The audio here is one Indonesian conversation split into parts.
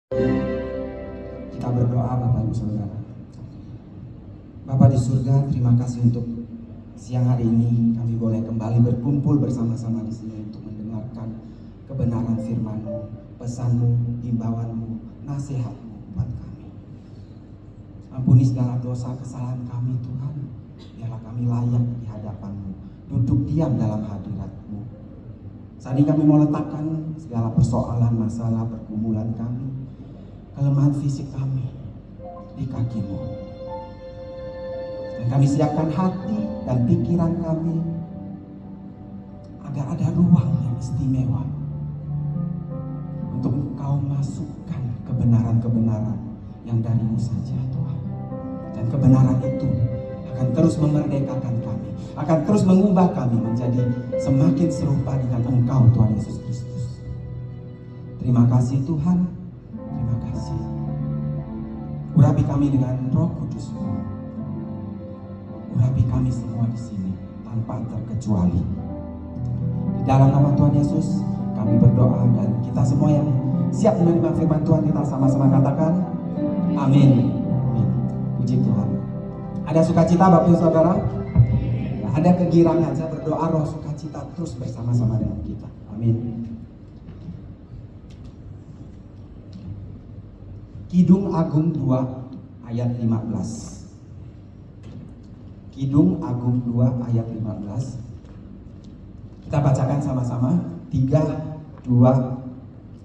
Kita berdoa Bapak Ibu Saudara. Bapak di surga, terima kasih untuk siang hari ini kami boleh kembali berkumpul bersama-sama di sini untuk mendengarkan kebenaran firman-Mu, pesan-Mu, himbauan-Mu, nasihat-Mu buat kami. Ampuni segala dosa kesalahan kami Tuhan. Biarlah kami layak di hadapan-Mu, duduk diam dalam hadirat-Mu. Saat ini kami mau letakkan segala persoalan, masalah, pergumulan kami, kelemahan fisik kami di kaki-Mu. Dan kami siapkan hati dan pikiran kami agar ada ruang yang istimewa untuk Engkau masukkan kebenaran-kebenaran yang dari-Mu saja Tuhan. Dan kebenaran itu akan terus memerdekakan kami, akan terus mengubah kami menjadi semakin serupa dengan Engkau Tuhan Yesus Kristus. Terima kasih Tuhan, terima kasih. Urapi kami dengan Roh Kudus-Mu. Urapi kami semua di sini tanpa terkecuali. Di dalam nama Tuhan Yesus kami berdoa, dan kita semua yang siap menerima firman Tuhan kita sama-sama katakan amin. Amin. Puji Tuhan. Ada sukacita Bapak Ibu Saudara? Ada kegirangan. Saya berdoa roh sukacita terus bersama-sama dengan kita. Amin. Kidung Agung 2 ayat 15. Kidung Agung 2 ayat 15. Kita bacakan sama-sama. 3, 2,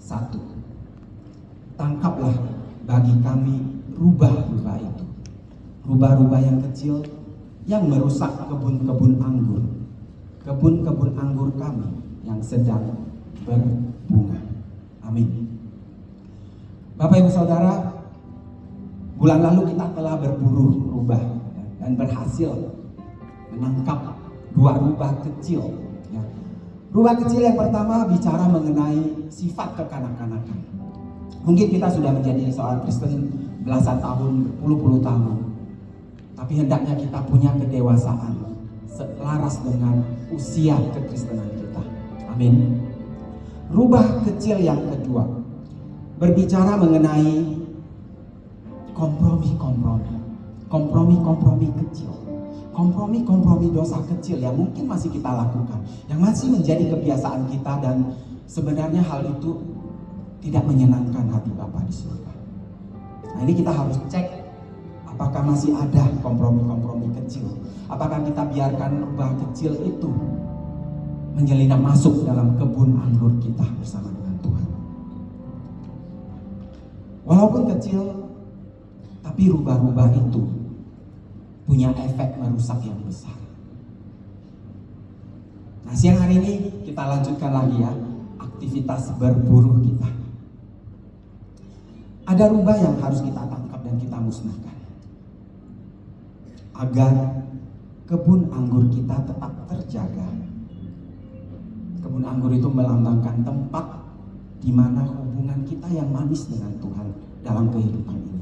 1. Tangkaplah bagi kami rubah-rubah itu, rubah-rubah yang kecil yang merusak kebun-kebun anggur, kebun-kebun anggur kami yang sedang berbunga. Amin. Bapak Ibu Saudara, bulan lalu kita telah berburu rubah dan berhasil menangkap 2 rubah kecil. Rubah kecil yang pertama bicara mengenai sifat kekanak-kanakan. Mungkin kita sudah menjadi seorang Kristen belasan tahun, berpuluh-puluh tahun, tapi hendaknya kita punya kedewasaan selaras dengan usia kekristenan kita. Amin. Rubah kecil yang kedua berbicara mengenai kompromi kecil, kompromi dosa kecil yang mungkin masih kita lakukan, yang masih menjadi kebiasaan kita, dan sebenarnya hal itu tidak menyenangkan hati Bapa di surga. Nah, ini kita harus cek apakah masih ada kompromi kecil. Apakah kita biarkan rubah kecil itu menyelinap masuk dalam kebun anggur kita bersama dengan Tuhan. Walaupun kecil, tapi rubah-rubah itu punya efek merusak yang besar. Nah, siang hari ini kita lanjutkan lagi ya aktivitas berburu kita. Ada rubah yang harus kita tangkap dan kita musnahkan agar kebun anggur kita tetap terjaga. Kebun anggur itu melambangkan tempat di mana hubungan kita yang manis dengan Tuhan dalam kehidupan ini.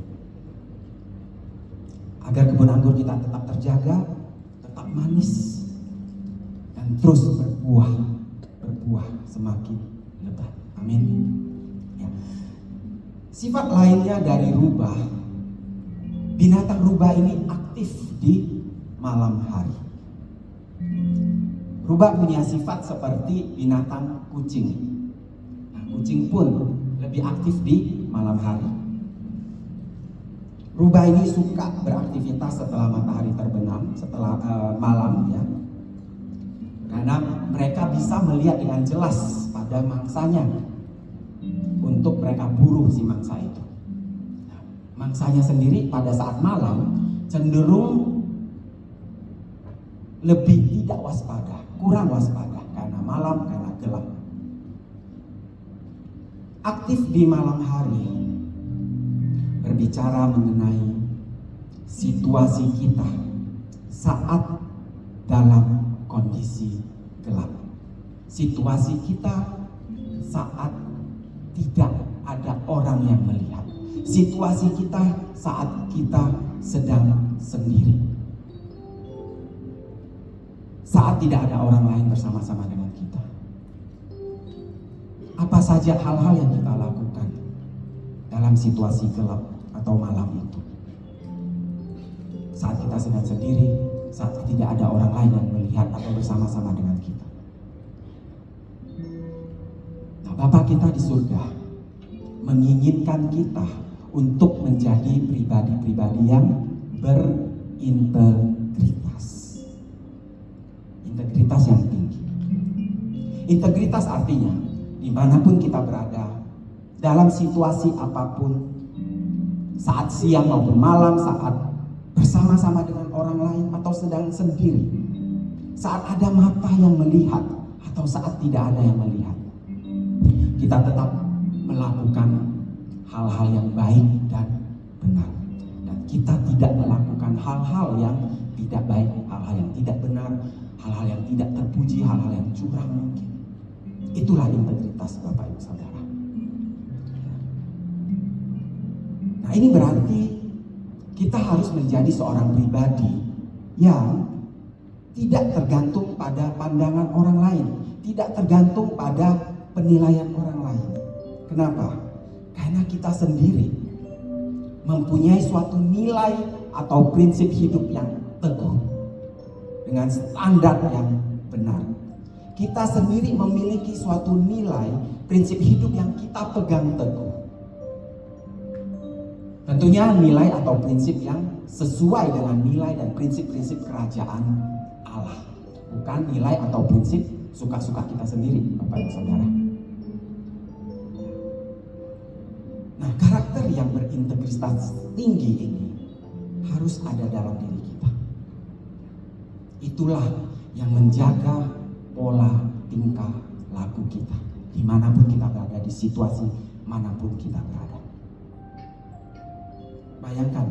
Agar kebun anggur kita tetap terjaga, tetap manis, dan terus berbuah semakin lebat. Amin. Ya. Sifat lainnya dari rubah, binatang rubah ini aktif di malam hari. Rubah punya sifat seperti binatang kucing. Nah, kucing pun lebih aktif di malam hari. Rubah ini suka beraktivitas setelah matahari terbenam, setelah malam ya. Karena mereka bisa melihat dengan jelas pada mangsanya untuk mereka buru si mangsa itu. Nah, mangsanya sendiri pada saat malam cenderung lebih tidak waspada, kurang waspada karena malam, karena gelap. Aktif di malam hari berbicara mengenai situasi kita saat dalam kondisi gelap. Situasi kita saat tidak ada orang yang melihat. Situasi kita saat kita sedang sendiri. Saat tidak ada orang lain bersama-sama dengan kita. Apa saja hal-hal yang kita lakukan dalam situasi gelap atau malam itu. Saat kita sedang sendiri, saat tidak ada orang lain yang melihat atau bersama-sama dengan kita. Nah, Bapa kita di surga menginginkan kita untuk menjadi pribadi-pribadi yang berintegritas. Integritas yang tinggi. Integritas artinya dimanapun kita berada, dalam situasi apapun, saat siang maupun malam, saat bersama-sama dengan orang lain atau sedang sendiri, saat ada mata yang melihat atau saat tidak ada yang melihat, kita tetap melakukan hal-hal yang baik dan benar, dan kita tidak melakukan hal-hal yang tidak baik, hal-hal yang tidak benar, hal-hal yang tidak terpuji, hal-hal yang curang mungkin. Itulah integritas Bapak Ibu Saudara. Nah, ini berarti kita harus menjadi seorang pribadi yang tidak tergantung pada pandangan orang lain, tidak tergantung pada penilaian orang lain. Kenapa? Karena kita sendiri mempunyai suatu nilai atau prinsip hidup yang teguh dengan standar yang benar. Kita sendiri memiliki suatu nilai prinsip hidup yang kita pegang teguh. Tentunya nilai atau prinsip yang sesuai dengan nilai dan prinsip-prinsip kerajaan Allah, bukan nilai atau prinsip suka-suka kita sendiri, Bapak Ibu Saudara. Nah, karakter yang berintegritas tinggi ini harus ada dalam diri kita. Itulah yang menjaga pola tingkah laku kita dimanapun kita berada, di situasi manapun kita berada. Bayangkan,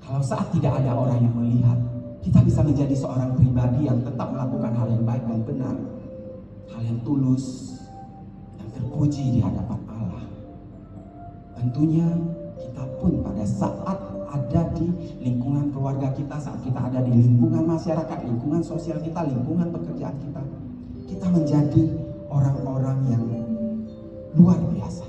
kalau saat tidak ada orang yang melihat, kita bisa menjadi seorang pribadi yang tetap melakukan hal yang baik dan benar, hal yang tulus, yang terpuji di hadapan Allah. Tentunya kita pun pada saat ada di lingkungan keluarga kita, saat kita ada di lingkungan masyarakat, lingkungan sosial kita, lingkungan pekerjaan kita, kita menjadi orang-orang yang luar biasa,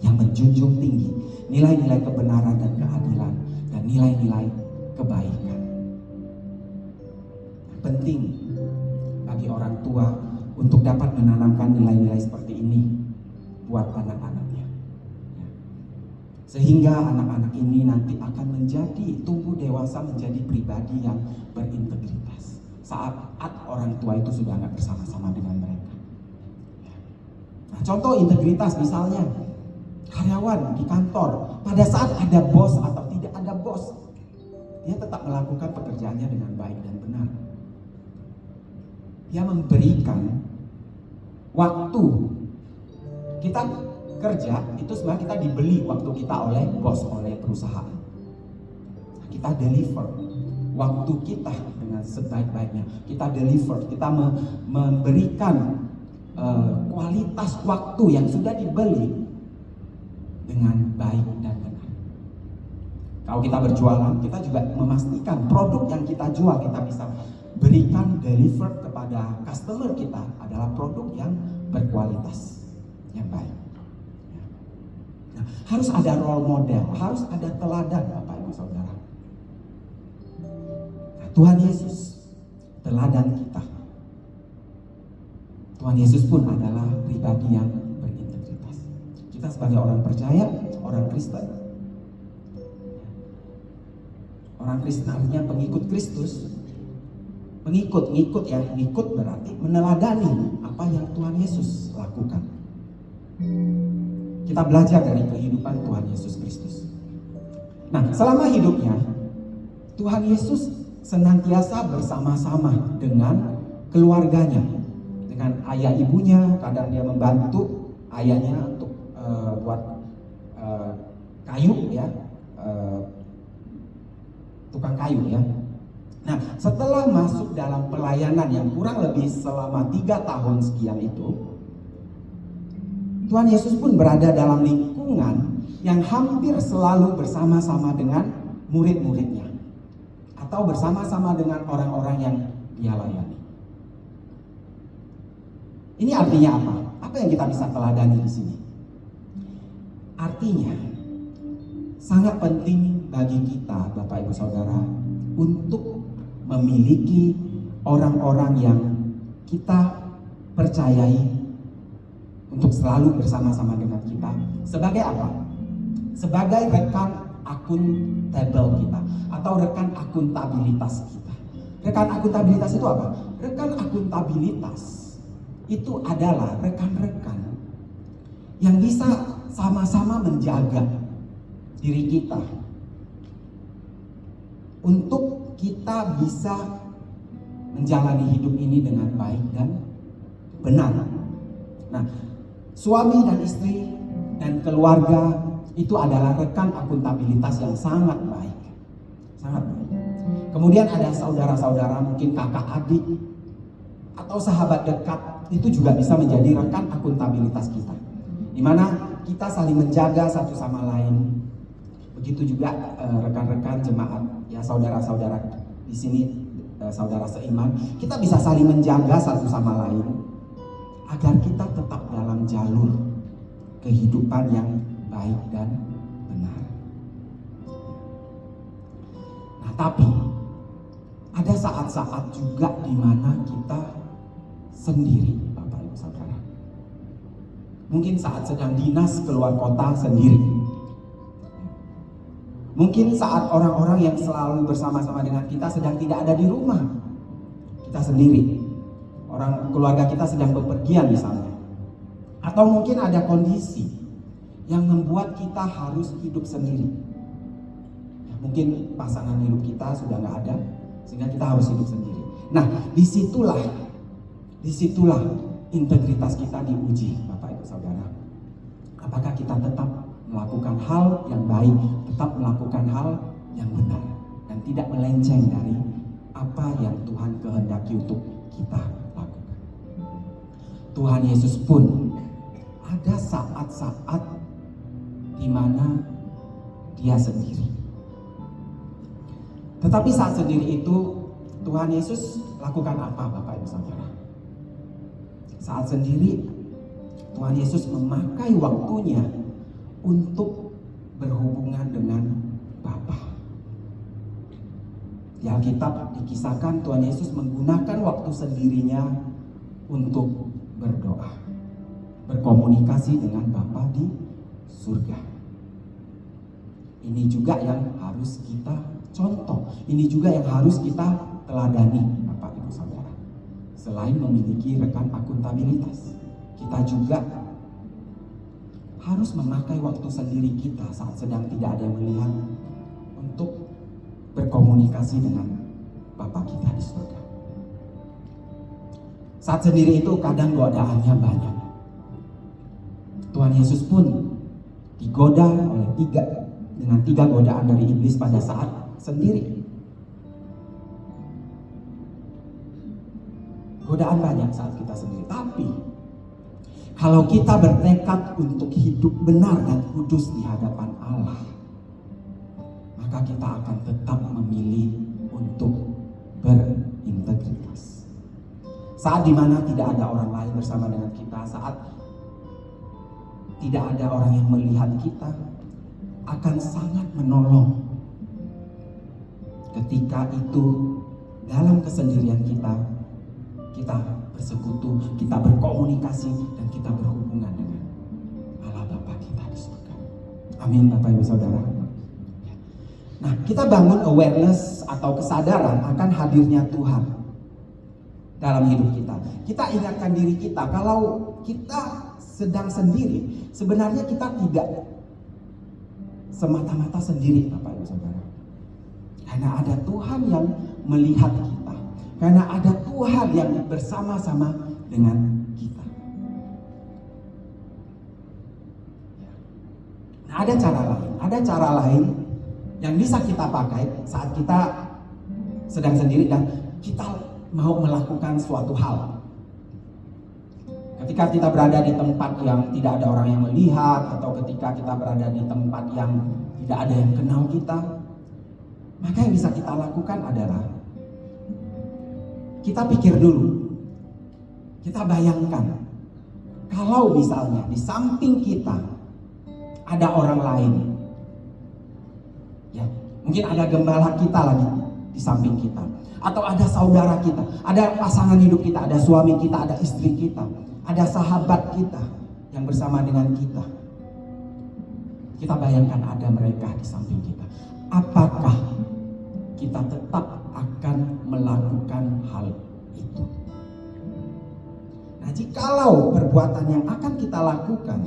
yang menjunjung tinggi nilai-nilai kebenaran dan keadilan dan nilai-nilai kebaikan. Penting bagi orang tua untuk dapat menanamkan nilai-nilai seperti ini buat anak-anaknya, sehingga anak-anak ini nanti akan menjadi, tumbuh dewasa menjadi pribadi yang berintegritas saat orang tua itu sudah nggak bersama-sama dengan mereka. Nah, contoh integritas misalnya karyawan di kantor, pada saat ada bos atau tidak ada bos, dia tetap melakukan pekerjaannya dengan baik dan benar. Dia memberikan waktu. Kita kerja itu sebenarnya kita dibeli waktu kita oleh bos, oleh perusahaan. Kita deliver waktu kita dengan sebaik-baiknya. Kita deliver, kita memberikan kualitas waktu yang sudah dibeli dengan baik dan benar. Kalau kita berjualan, kita juga memastikan produk yang kita jual, kita bisa berikan, deliver kepada customer kita adalah produk yang berkualitas, yang baik. Nah, harus ada role model, harus ada teladan, Bapak Ibu Saudara. Nah, Tuhan Yesus teladan kita. Tuhan Yesus pun adalah pribadi yang berintegritas. Kita sebagai orang percaya, orang Kristen. Orang Kristen artinya pengikut Kristus. Ngikut ya, ngikut berarti meneladani apa yang Tuhan Yesus lakukan. Kita belajar dari kehidupan Tuhan Yesus Kristus. Nah, selama hidupnya Tuhan Yesus senantiasa bersama-sama dengan keluarganya, dengan ayah ibunya. Kadang dia membantu ayahnya untuk buat kayu ya, tukang kayu ya. Nah, setelah masuk dalam pelayanan yang kurang lebih selama 3 tahun sekian itu, Tuhan Yesus pun berada dalam lingkungan yang hampir selalu bersama-sama dengan murid-muridnya, atau bersama-sama dengan orang-orang yang dia layani. Ini artinya apa? Apa yang kita bisa teladani di sini? Artinya sangat penting bagi kita, Bapak Ibu Saudara, untuk memiliki orang-orang yang kita percayai untuk selalu bersama-sama dengan kita. Sebagai apa? Sebagai rekan akuntabel kita atau rekan akuntabilitas kita. Rekan akuntabilitas itu apa? Rekan akuntabilitas itu adalah rekan-rekan yang bisa sama-sama menjaga diri kita untuk kita bisa menjalani hidup ini dengan baik dan benar. Nah, suami dan istri dan keluarga itu adalah rekan akuntabilitas yang sangat baik. Sangat baik. Kemudian ada saudara-saudara, mungkin kakak adik atau sahabat dekat, itu juga bisa menjadi rekan akuntabilitas kita, di mana kita saling menjaga satu sama lain. Begitu juga rekan-rekan jemaat, ya saudara-saudara di sini, saudara seiman, kita bisa saling menjaga satu sama lain agar kita tetap dalam jalur kehidupan yang baik dan benar. Nah, tapi ada saat-saat juga di mana kita sendiri, Bapak Ibu Saudara. Mungkin saat sedang dinas keluar kota sendiri. Mungkin saat orang-orang yang selalu bersama-sama dengan kita sedang tidak ada di rumah. Kita sendiri. Orang keluarga kita sedang bepergian misalnya. Atau mungkin ada kondisi yang membuat kita harus hidup sendiri. Ya, mungkin pasangan hidup kita sudah nggak ada, sehingga kita harus hidup sendiri. Nah, disitulah integritas kita diuji, Bapak Ibu Saudara. Apakah kita tetap melakukan hal yang baik, tetap melakukan hal yang benar, dan tidak melenceng dari apa yang Tuhan kehendaki untuk kita lakukan. Tuhan Yesus pun ada saat-saat di mana dia sendiri. Tetapi saat sendiri itu Tuhan Yesus lakukan apa, Bapak Ibu Saudara? Saat sendiri Tuhan Yesus memakai waktunya untuk berhubungan dengan Bapa. Di Alkitab dikisahkan Tuhan Yesus menggunakan waktu sendirinya untuk berdoa, berkomunikasi dengan Bapa di surga. Ini juga yang harus kita contoh. Ini juga yang harus kita teladani, Bapak Ibu Saudara. Selain memiliki rekan akuntabilitas, kita juga harus memakai waktu sendiri kita saat sedang tidak ada yang melihat untuk berkomunikasi dengan Bapa kita di surga. Saat sendiri itu kadang godaannya banyak. Tuhan Yesus pun digoda oleh tiga godaan dari iblis pada saat sendiri. Godaan banyak saat kita sendiri. Tapi kalau kita bertekad untuk hidup benar dan kudus di hadapan Allah, maka kita akan tetap memilih untuk berintegritas. Saat dimana tidak ada orang lain bersama dengan kita, saat tidak ada orang yang melihat kita, akan sangat menolong ketika itu dalam kesendirian kita bersekutu, kita berkomunikasi, dan kita berhubungan dengan Allah Bapa kita di surga. Amin, Bapak Ibu Saudara. Nah, kita bangun awareness atau kesadaran akan hadirnya Tuhan dalam hidup kita. Kita ingatkan diri kita kalau kita sedang sendiri, sebenarnya kita tidak semata-mata sendiri, Bapak Ibu Saudara. Karena ada Tuhan yang melihat kita. Karena ada Tuhan yang bersama-sama dengan kita. Nah, ada cara lain yang bisa kita pakai saat kita sedang sendiri dan kita mau melakukan suatu hal. Ketika kita berada di tempat yang tidak ada orang yang melihat, atau ketika kita berada di tempat yang tidak ada yang kenal kita, maka yang bisa kita lakukan adalah kita pikir dulu, kita bayangkan kalau misalnya di samping kita ada orang lain. Ya, mungkin ada gembala kita lagi di samping kita, atau ada saudara kita, ada pasangan hidup kita, ada suami kita, ada istri kita, ada sahabat kita yang bersama dengan kita. Kita bayangkan ada mereka di samping kita. Apakah kita tetap akan melakukan hal itu? Nah, jikalau perbuatan yang akan kita lakukan,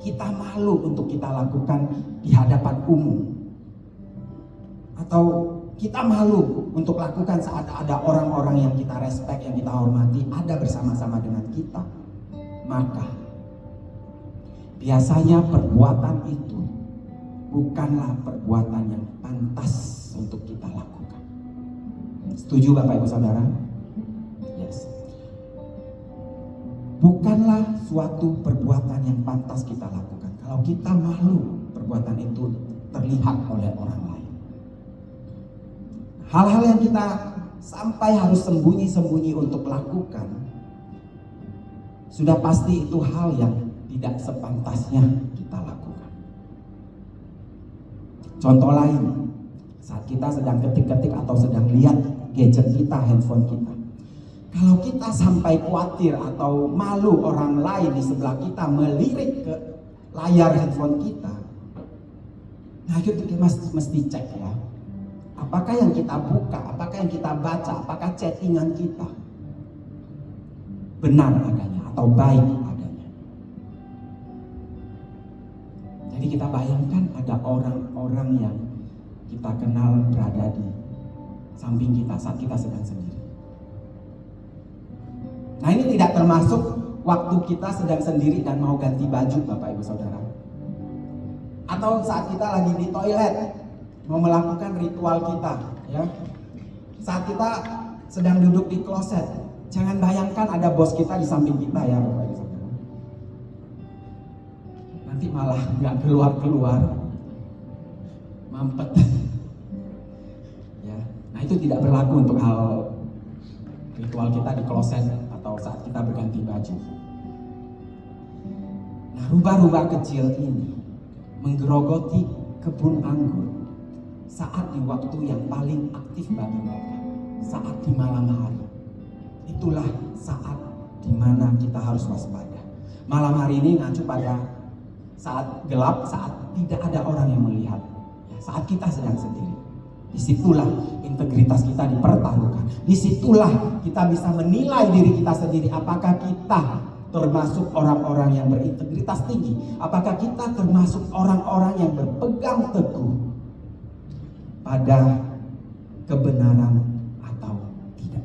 kita malu untuk kita lakukan di hadapan umum, atau kita malu untuk lakukan saat ada orang-orang yang kita respect, yang kita hormati, ada bersama-sama dengan kita, maka biasanya perbuatan itu bukanlah perbuatan yang pantas untuk kita lakukan. Setuju Bapak Ibu Saudara? Yes. Bukanlah suatu perbuatan yang pantas kita lakukan kalau kita malu perbuatan itu terlihat oleh orang lain. Hal-hal yang kita sampai harus sembunyi-sembunyi untuk lakukan, sudah pasti itu hal yang tidak sepantasnya kita lakukan. Contoh lain, saat kita sedang ketik-ketik atau sedang lihat gadget kita, handphone kita, kalau kita sampai khawatir atau malu orang lain di sebelah kita melirik ke layar handphone kita, nah itu kita mesti cek ya. Apakah yang kita buka, apakah yang kita baca, apakah chattingan kita benar adanya atau baik adanya. Jadi kita bayangkan ada orang-orang yang kita kenal berada di samping kita saat kita sedang sendiri. Nah, ini tidak termasuk waktu kita sedang sendiri dan mau ganti baju Bapak Ibu Saudara, atau saat kita lagi di toilet mau melakukan ritual kita, ya. Saat kita sedang duduk di kloset, jangan bayangkan ada bos kita di samping kita ya Bapak Ibu Saudara. Nanti malah nggak keluar, mampet. Ya, nah itu tidak berlaku untuk hal ritual kita di kloset atau saat kita berganti baju. Nah, rubah-rubah kecil ini menggerogoti kebun anggur saat di waktu yang paling aktif bagi mereka, saat di malam hari. Itulah saat di mana kita harus waspada. Malam hari ini ngacu pada saat gelap, saat tidak ada orang yang melihat, saat kita sedang sendiri. Disitulah integritas kita dipertaruhkan. Disitulah kita bisa menilai diri kita sendiri, apakah kita termasuk orang-orang yang berintegritas tinggi, apakah kita termasuk orang-orang yang berpegang teguh pada kebenaran atau tidak.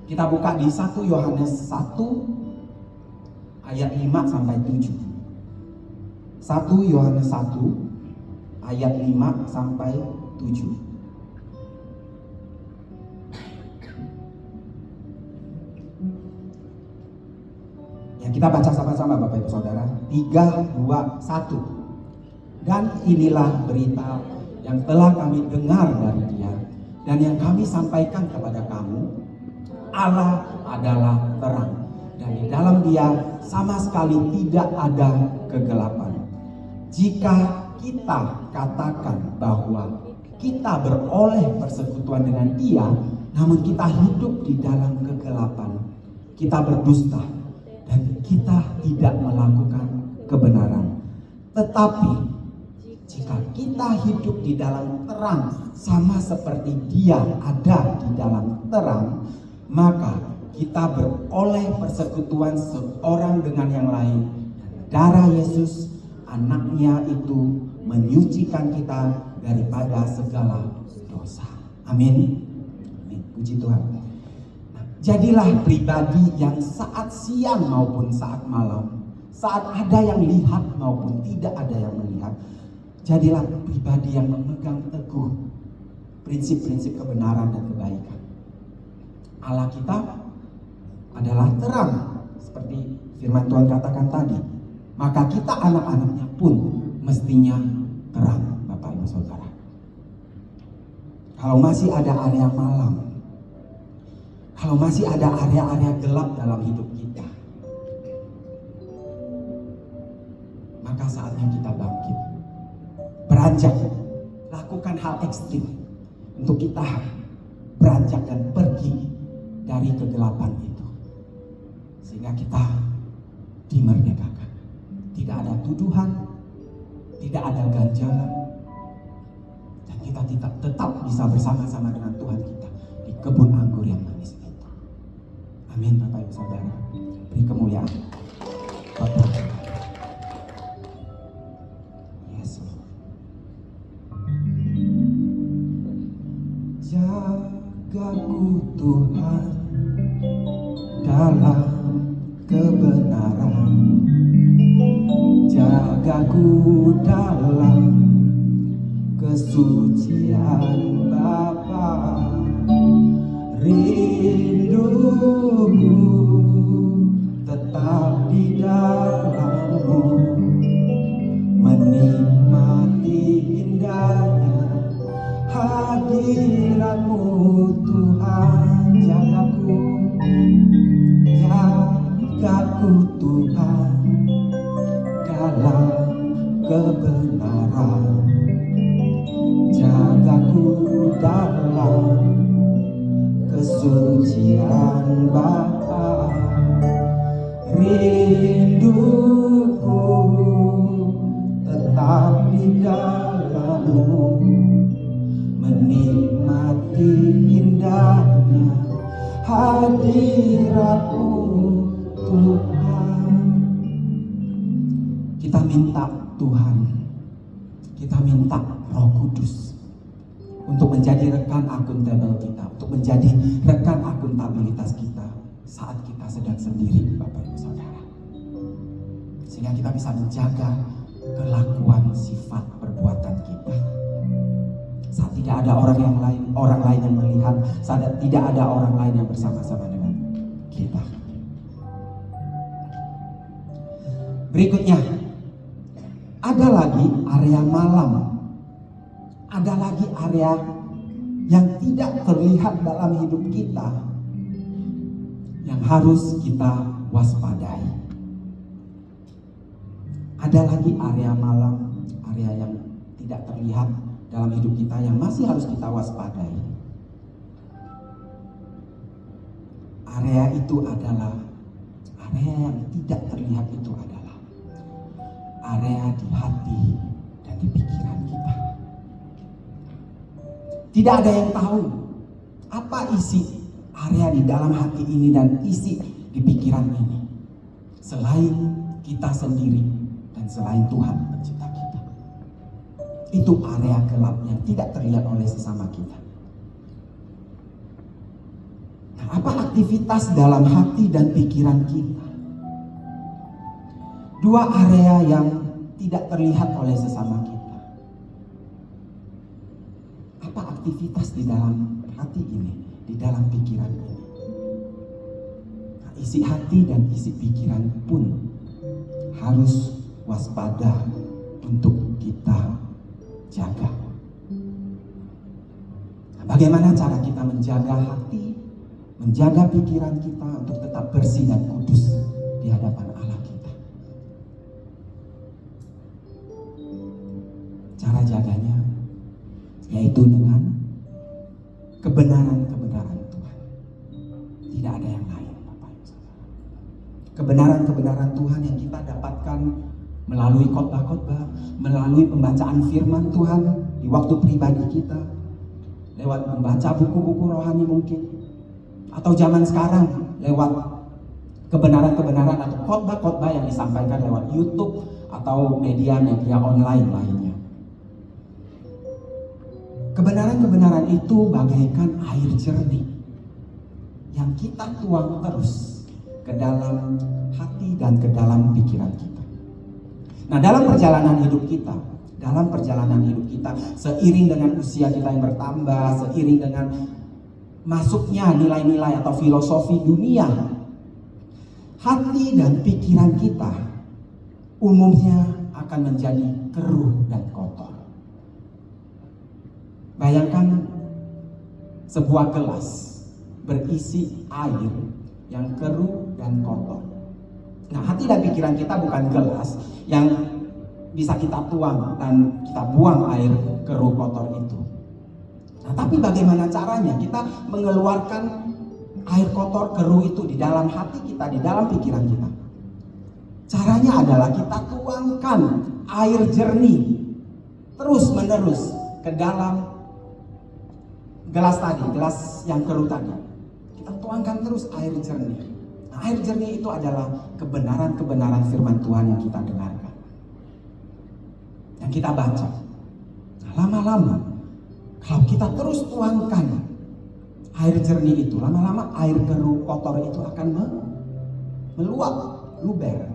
Kita buka di 1 Yohanes 1 ayat 5 sampai 7. 1 Yohanes 1 ayat 5 sampai 7. Ya, kita baca sama-sama Bapak Ibu Saudara. 3, 2, 1. Dan inilah berita yang telah kami dengar dari Dia dan yang kami sampaikan kepada kamu. Allah adalah terang, dan di dalam Dia sama sekali tidak ada kegelapan. Jika kita katakan bahwa kita beroleh persekutuan dengan Dia, namun kita hidup di dalam kegelapan, kita berdusta dan kita tidak melakukan kebenaran. Tetapi jika kita hidup di dalam terang sama seperti Dia ada di dalam terang, maka kita beroleh persekutuan seorang dengan yang lain. Darah Yesus, anaknya itu menyucikan kita daripada segala dosa. Amin. Amin. Puji Tuhan. Nah, jadilah pribadi yang saat siang maupun saat malam, saat ada yang lihat maupun tidak ada yang melihat, jadilah pribadi yang memegang teguh prinsip-prinsip kebenaran dan kebaikan. Allah kita adalah terang, seperti firman Tuhan katakan tadi. Maka kita anak-anaknya pun mestinya terang, Bapak Ibu Saudara. Kalau masih ada area malam, kalau masih ada area-area gelap dalam hidup kita, maka saatnya kita bangkit, beranjak, lakukan hal ekstrim untuk kita beranjak dan pergi dari kegelapan itu, sehingga kita dimerdekakan. Tidak ada tuduhan, tidak ada ganjalan, dan kita tetap bisa bersama-sama dengan Tuhan kita di kebun anggur yang manis itu. Amin. Bapak Ibu Saudara, beri kemuliaan Bapak. Yes, Lord. Jagaku Tuhan dalam kebenaran, jagaku dalam kesucian Bapa. Rinduku tetap di dalam-Mu, menikmati indahnya hadirat-Mu Tuhan. Jagaku Tuhan dalam kebenaran, jagaku dalam kesucian Bapa. Rinduku tetap di dalam-Mu, menikmati indahnya hadirat-Mu Tuhan. Kita minta Tuhan, kita minta Roh Kudus untuk menjadi rekan akuntabel kita, untuk menjadi rekan akuntabilitas kita saat kita sedang sendiri, Bapak Ibu Saudara, sehingga kita bisa menjaga kelakuan sifat perbuatan kita saat tidak ada orang lain yang melihat, saat tidak ada orang lain yang bersama-sama dengan kita. Berikutnya, ada lagi area malam, ada lagi area yang tidak terlihat dalam hidup kita yang harus kita waspadai. Ada lagi area malam, area yang tidak terlihat dalam hidup kita yang masih harus kita waspadai. Area itu adalah, area yang tidak terlihat itu adalah area di hati dan di pikiran kita. Tidak ada yang tahu apa isi area di dalam hati ini dan isi di pikiran ini selain kita sendiri dan selain Tuhan pencipta kita. Itu area gelap yang tidak terlihat oleh sesama kita. Nah, apa aktivitas dalam hati dan pikiran kita? Dua area yang tidak terlihat oleh sesama kita. Apa aktivitas di dalam hati ini, di dalam pikiran ini? Nah, isi hati dan isi pikiran pun harus waspada untuk kita jaga. Nah, bagaimana cara kita menjaga hati, menjaga pikiran kita untuk tetap bersih dan kudus di hadapan Allah kita? Cara jaganya yaitu dengan kebenaran-kebenaran Tuhan. Tidak ada yang lain, Bapak Ibu Saudara. Kebenaran-kebenaran Tuhan yang kita dapatkan melalui khotbah-khotbah, melalui pembacaan firman Tuhan di waktu pribadi kita, lewat membaca buku-buku rohani mungkin, atau zaman sekarang lewat kebenaran-kebenaran atau khotbah-khotbah yang disampaikan lewat YouTube atau media-media online lainnya. Kebenaran-kebenaran itu bagaikan air jernih yang kita tuang terus ke dalam hati dan ke dalam pikiran kita. Nah, dalam perjalanan hidup kita, seiring dengan usia kita yang bertambah, seiring dengan masuknya nilai-nilai atau filosofi dunia, hati dan pikiran kita umumnya akan menjadi keruh dan kotor. Bayangkan sebuah gelas berisi air yang keruh dan kotor. Nah, hati dan pikiran kita bukan gelas yang bisa kita tuang dan kita buang air keruh kotor itu. Nah, tapi bagaimana caranya kita mengeluarkan air kotor keruh itu di dalam hati kita, di dalam pikiran kita? Caranya adalah kita tuangkan air jernih terus menerus ke dalam gelas tadi, gelas yang keruh tadi. Kita tuangkan terus air jernih. Nah, air jernih itu adalah kebenaran-kebenaran firman Tuhan yang kita dengarkan, yang kita baca. Nah, lama-lama kalau kita terus tuangkan air jernih itu, lama-lama air keruh kotor itu akan meluap, luber.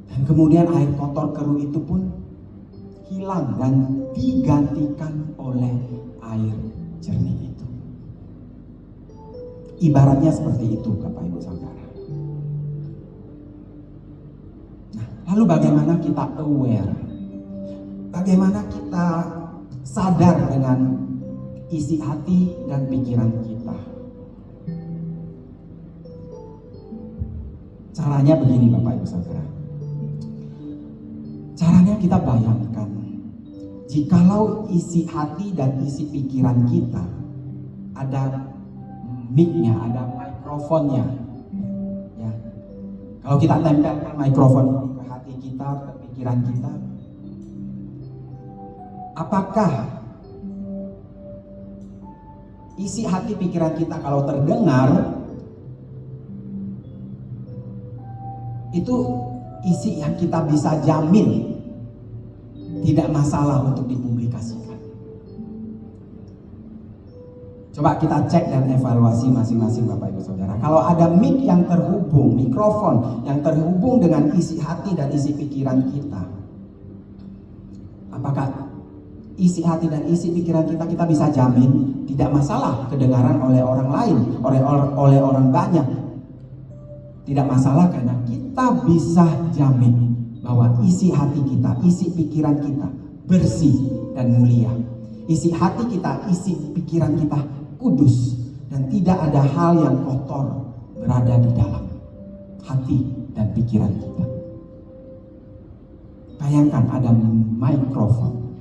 Dan kemudian air kotor keruh itu pun hilang dan digantikan oleh air jernih itu. Ibaratnya seperti itu, Bapak Ibu Saudara. Nah, lalu bagaimana kita aware? Bagaimana kita sadar dengan isi hati dan pikiran kita? Caranya begini, Bapak Ibu Saudara. Caranya kita bayangkan, jikalau isi hati dan isi pikiran kita ada mic-nya, ada mikrofonnya, ya. Kalau kita tempelkan mikrofon ke hati kita, ke pikiran kita, apakah isi hati pikiran kita kalau terdengar itu isi yang kita bisa jamin tidak masalah untuk dipublikasikan? Coba kita cek dan evaluasi masing-masing, Bapak Ibu Saudara. Kalau ada mic yang terhubung, mikrofon yang terhubung dengan isi hati dan isi pikiran kita, apakah isi hati dan isi pikiran kita bisa jamin tidak masalah kedengaran oleh orang lain, oleh orang banyak? Tidak masalah karena kita bisa jamin bahwa isi hati kita, isi pikiran kita bersih dan mulia. Isi hati kita, isi pikiran kita kudus dan tidak ada hal yang kotor berada di dalam hati dan pikiran kita. Bayangkan ada mikrofon,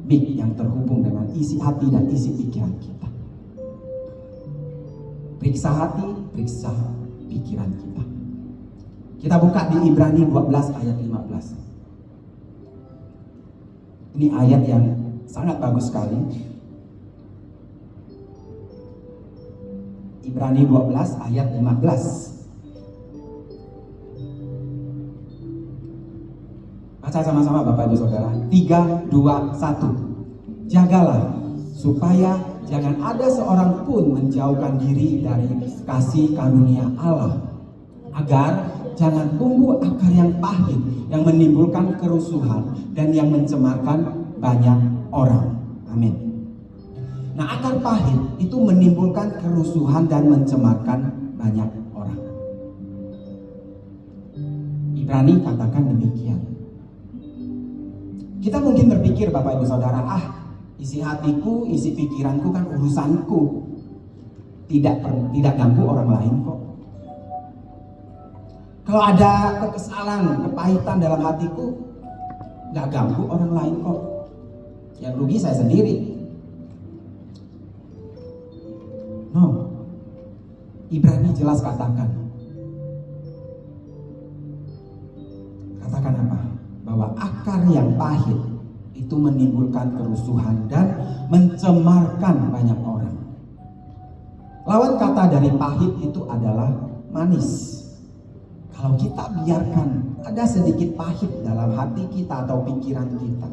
mic yang terhubung dengan isi hati dan isi pikiran kita. Periksa hati, periksa pikiran kita. Kita buka di Ibrani 12 ayat 15. Ini ayat yang sangat bagus sekali. Ibrani 12 ayat 15. Baca sama-sama Bapak Ibu Saudara. 3, 2, 1. Jagalah supaya jangan ada seorang pun menjauhkan diri dari kasih karunia Allah, agar jangan tumbuh akar yang pahit yang menimbulkan kerusuhan dan yang mencemarkan banyak orang. Amin. Nah, akar pahit itu menimbulkan kerusuhan dan mencemarkan banyak orang. Ibrani katakan demikian. Kita mungkin berpikir, Bapak Ibu Saudara, isi hatiku, isi pikiranku kan urusanku, tidak ganggu orang lain kok. Kalau ada kekesalan, kepahitan dalam hatiku, gak ganggu orang lain kok. Yang rugi saya sendiri. No. Ibrani jelas katakan. Katakan apa? Bahwa akar yang pahit itu menimbulkan kerusuhan dan mencemarkan banyak orang. Lawan kata dari pahit itu adalah manis. Kalau kita biarkan ada sedikit pahit dalam hati kita atau pikiran kita,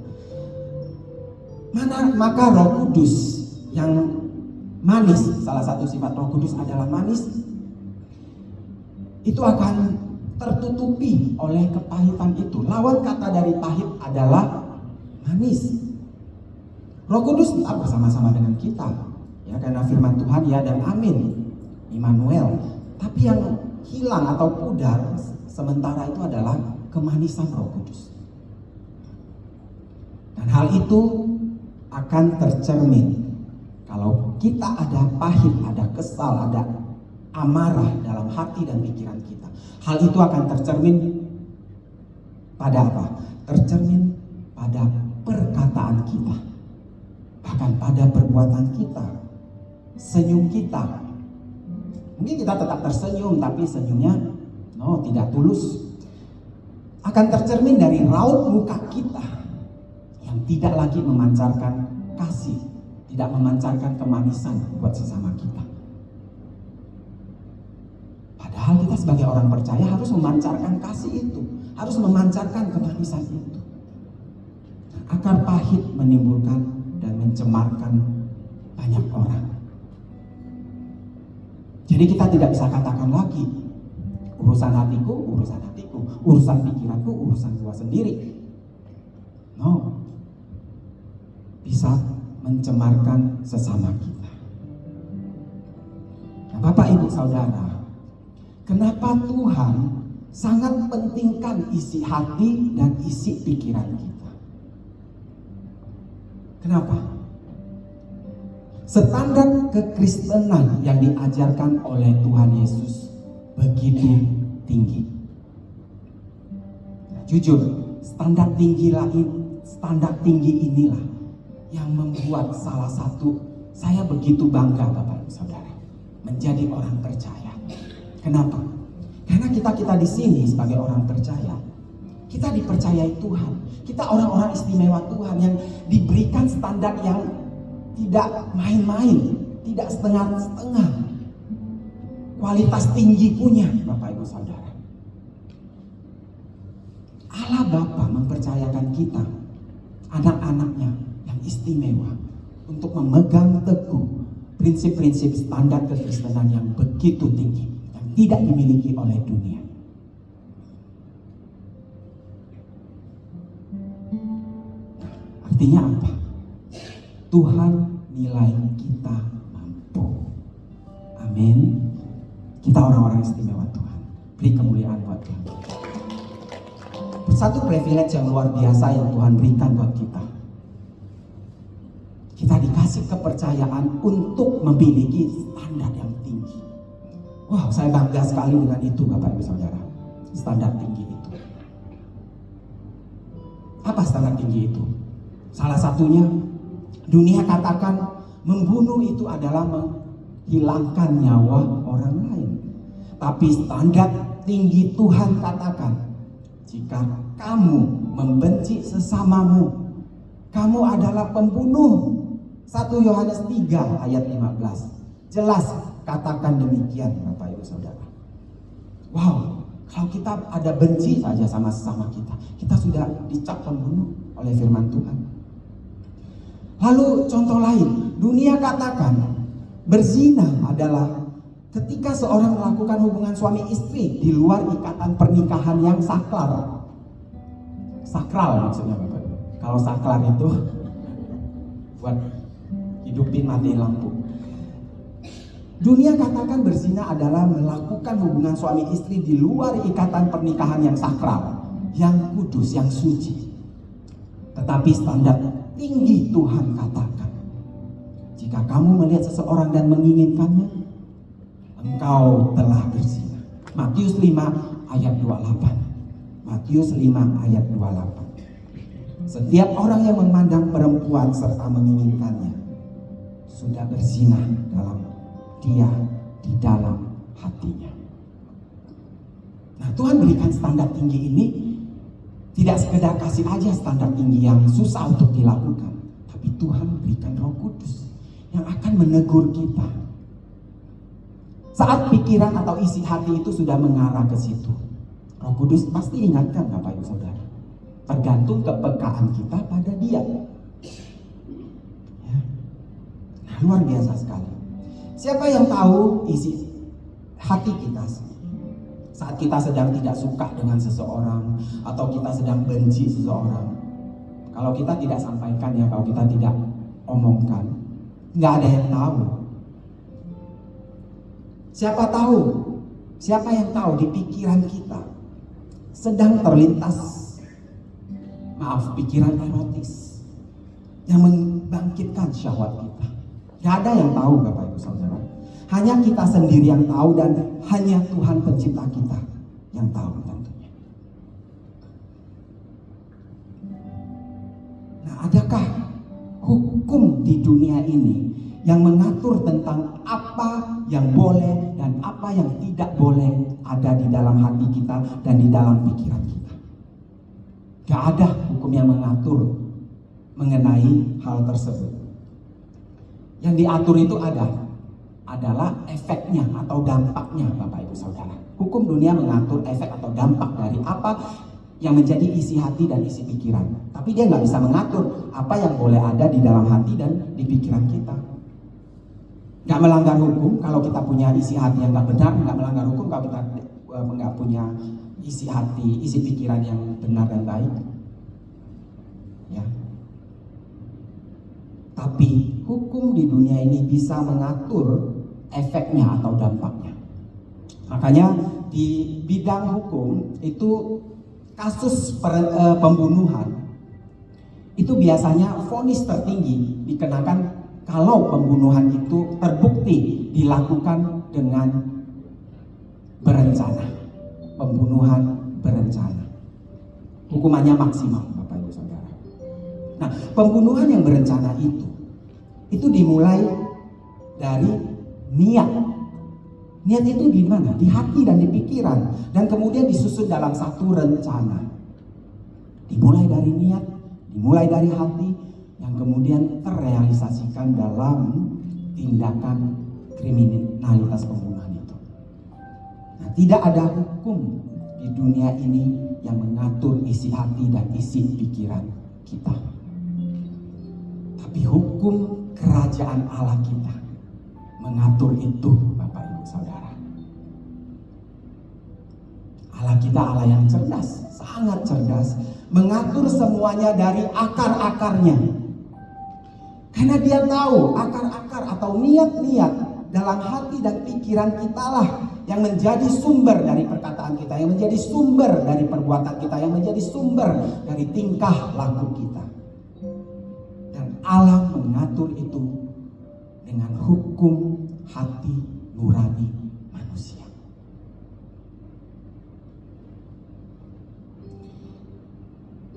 maka Roh Kudus yang manis, salah satu sifat Roh Kudus adalah manis, itu akan tertutupi oleh kepahitan itu. Lawan kata dari pahit adalah manis. Roh Kudus tetap bersama-sama dengan kita, ya, karena firman Tuhan ya dan amin, Immanuel. Tapi yang hilang atau pudar sementara itu adalah kemanisan Roh Kudus. Dan hal itu akan tercermin kalau kita ada pahit, ada kesal, ada amarah dalam hati dan pikiran kita. Hal itu akan tercermin pada apa? Tercermin pada perbuatan kita, senyum kita. Mungkin kita tetap tersenyum, tapi senyumnya tidak tulus. Akan tercermin dari raut muka kita yang tidak lagi memancarkan kasih, tidak memancarkan kemanisan buat sesama kita. Padahal kita sebagai orang percaya harus memancarkan kasih itu, harus memancarkan kemanisan itu. Akar pahit menimbulkan dan mencemarkan banyak orang. Jadi kita tidak bisa katakan lagi, urusan hatiku, urusan pikiranku, urusan gua sendiri. Bisa mencemarkan sesama kita. Nah, Bapak Ibu Saudara, kenapa Tuhan sangat pentingkan isi hati dan isi pikiran kita? Kenapa? Standar kekristenan yang diajarkan oleh Tuhan Yesus begitu tinggi. Nah, jujur, standar tinggi inilah yang membuat salah satu saya begitu bangga, Bapak Ibu Saudara, menjadi orang percaya. Kenapa? Karena kita di sini sebagai orang percaya, kita dipercayai Tuhan. Kita orang-orang istimewa Tuhan yang diberikan standar yang tidak main-main, tidak setengah-setengah. Kualitas tinggi punya, Bapak Ibu Saudara. Allah Bapa mempercayakan kita, anak-anaknya yang istimewa, untuk memegang teguh prinsip-prinsip standar kekristenan yang begitu tinggi, yang tidak dimiliki oleh dunia. Artinya apa? Tuhan nilai kita mampu. Amin. Kita orang-orang istimewa Tuhan. Beri kemuliaan buat Tuhan. Satu privilege yang luar biasa yang Tuhan berikan buat kita. Kita dikasih kepercayaan untuk memiliki standar yang tinggi. Wow, saya bangga sekali dengan itu, Bapak Ibu Saudara. Standar tinggi itu. Apa standar tinggi itu? Salah satunya, dunia katakan membunuh itu adalah menghilangkan nyawa orang lain. Tapi standar tinggi Tuhan katakan, jika kamu membenci sesamamu, kamu adalah pembunuh. 1 Yohanes 3 ayat 15. Jelas katakan demikian, Bapak Ibu Saudara. Wow, kalau kita ada benci saja sama sesama kita, kita sudah dicap pembunuh oleh firman Tuhan. Lalu contoh lain, dunia katakan berzina adalah ketika seorang melakukan hubungan suami istri di luar ikatan pernikahan yang sakral. Sakral maksudnya Bapak. Kalau sakral itu buat hidupin mati lampu. Dunia katakan berzina adalah melakukan hubungan suami istri di luar ikatan pernikahan yang sakral, yang kudus, yang suci. Tetapi standar tinggi Tuhan katakan, jika kamu melihat seseorang dan menginginkannya, engkau telah berzina. Matius 5 ayat 28. Matius 5 ayat 28. Setiap orang yang memandang perempuan serta menginginkannya sudah berzina di dalam hatinya. Nah, Tuhan berikan standar tinggi ini tidak sekedar kasih aja standar tinggi yang susah untuk dilakukan, tapi Tuhan berikan Roh Kudus yang akan menegur kita. Saat pikiran atau isi hati itu sudah mengarah ke situ, Roh Kudus pasti ingatkan, Bapak Ibu Saudara. Tergantung kepekaan kita pada Dia. Ya. Nah, luar biasa sekali. Siapa yang tahu isi hati kita saat kita sedang tidak suka dengan seseorang atau kita sedang benci seseorang? Kalau kita tidak sampaikan, ya, kalau kita tidak omongkan, nggak ada yang tahu. Siapa tahu? Siapa yang tahu di pikiran kita sedang terlintas, pikiran erotis yang membangkitkan syahwat kita? Gak ada yang tahu, Bapak Ibu Saudara. Hanya kita sendiri yang tahu, dan hanya Tuhan pencipta kita yang tahu tentunya. Nah, adakah hukum di dunia ini yang mengatur tentang apa yang boleh dan apa yang tidak boleh ada di dalam hati kita dan di dalam pikiran kita. Gak ada hukum yang mengatur mengenai hal tersebut. Yang diatur itu adalah efeknya atau dampaknya, Bapak Ibu Saudara. Hukum dunia mengatur efek atau dampak dari apa yang menjadi isi hati dan isi pikiran. Tapi dia nggak bisa mengatur apa yang boleh ada di dalam hati dan di pikiran kita. Nggak melanggar hukum kalau kita punya isi hati yang nggak benar, nggak melanggar hukum kalau kita nggak punya isi hati, isi pikiran yang benar dan baik. Ya. Tapi hukum di dunia ini bisa mengatur efeknya atau dampaknya. Makanya di bidang hukum itu kasus pembunuhan itu biasanya vonis tertinggi dikenakan kalau pembunuhan itu terbukti dilakukan dengan berencana. Pembunuhan berencana. Hukumannya maksimal, Bapak Ibu Saudara. Nah, pembunuhan yang berencana itu dimulai dari niat. Niat itu di mana? Di hati dan di pikiran, dan kemudian disusun dalam satu rencana. Dimulai dari niat, dimulai dari hati, yang kemudian terrealisasikan dalam tindakan kriminalitas pembunuhan itu. Nah, tidak ada hukum di dunia ini yang mengatur isi hati dan isi pikiran kita. Tapi hukum kerajaan Allah kita mengatur itu, Bapak Ibu Saudara. Allah kita Allah yang cerdas, sangat cerdas, mengatur semuanya dari akar-akarnya. Karena dia tahu akar-akar atau niat-niat dalam hati dan pikiran kita lah yang menjadi sumber dari perkataan kita, yang menjadi sumber dari perbuatan kita, yang menjadi sumber dari tingkah laku kita. Dan Allah mengatur itu dengan hukum hati nurani manusia.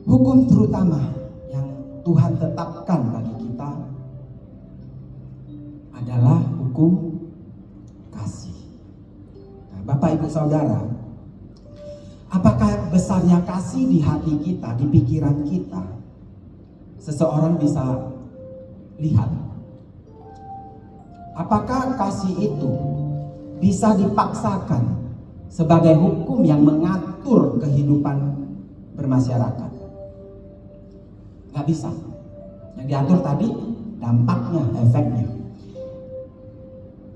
Hukum terutama yang Tuhan tetapkan bagi kita adalah hukum kasih. Nah, Bapak Ibu Saudara, apakah besarnya kasih di hati kita, di pikiran kita, seseorang bisa lihat? Apakah kasih itu bisa dipaksakan sebagai hukum yang mengatur kehidupan bermasyarakat? Nggak bisa. Yang diatur tadi dampaknya, efeknya.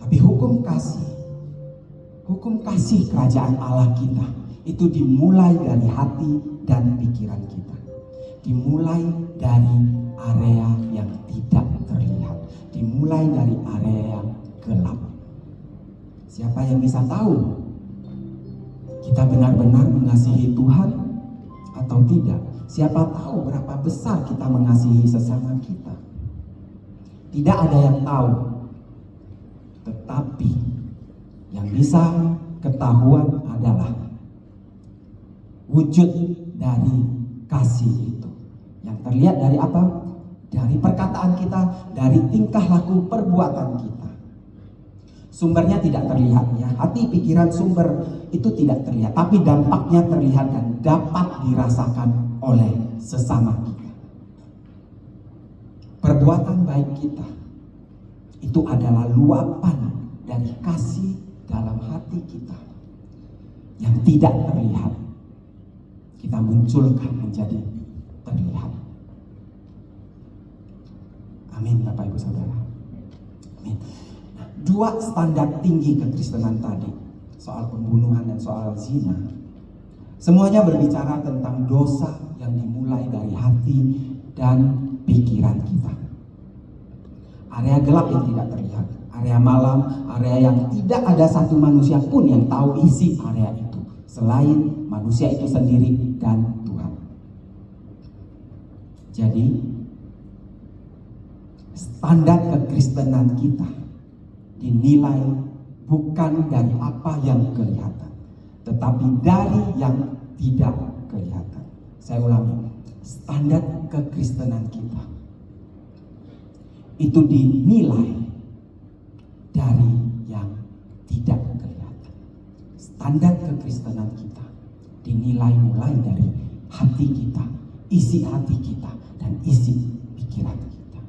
Tapi hukum kasih kerajaan Allah kita itu dimulai dari hati dan pikiran kita. Dimulai dari area yang tidak terlihat. Dimulai dari area yang gelap. Siapa yang bisa tahu kita benar-benar mengasihi Tuhan atau tidak? Siapa tahu berapa besar kita mengasihi sesama kita? Tidak ada yang tahu. Tetapi yang bisa ketahuan adalah wujud dari kasih itu. Yang terlihat dari apa? Dari perkataan kita, dari tingkah laku perbuatan kita. Sumbernya tidak terlihat ya. Hati, pikiran, sumber itu tidak terlihat, tapi dampaknya terlihat dan dapat dirasakan oleh sesama kita. Perbuatan baik kita itu adalah luapan dari kasih dalam hati kita yang tidak terlihat. Kita munculkan menjadi terlihat. Amin, Bapak Ibu Saudara. Amin. Nah, dua standar tinggi kekristenan tadi, soal pembunuhan dan soal zina, semuanya berbicara tentang dosa yang dimulai dari hati dan pikiran kita. Area gelap yang tidak terlihat, area malam, area yang tidak ada satu manusia pun yang tahu isi area itu selain manusia itu sendiri dan Tuhan. Jadi standar kekristenan kita dinilai bukan dari apa yang kelihatan, tetapi dari yang tidak kelihatan. Saya ulangi, standar kekristenan kita itu dinilai dari yang tidak kelihatan. Standar kekristenan kita dinilai mulai dari hati kita, isi hati kita, dan isi pikiran kita.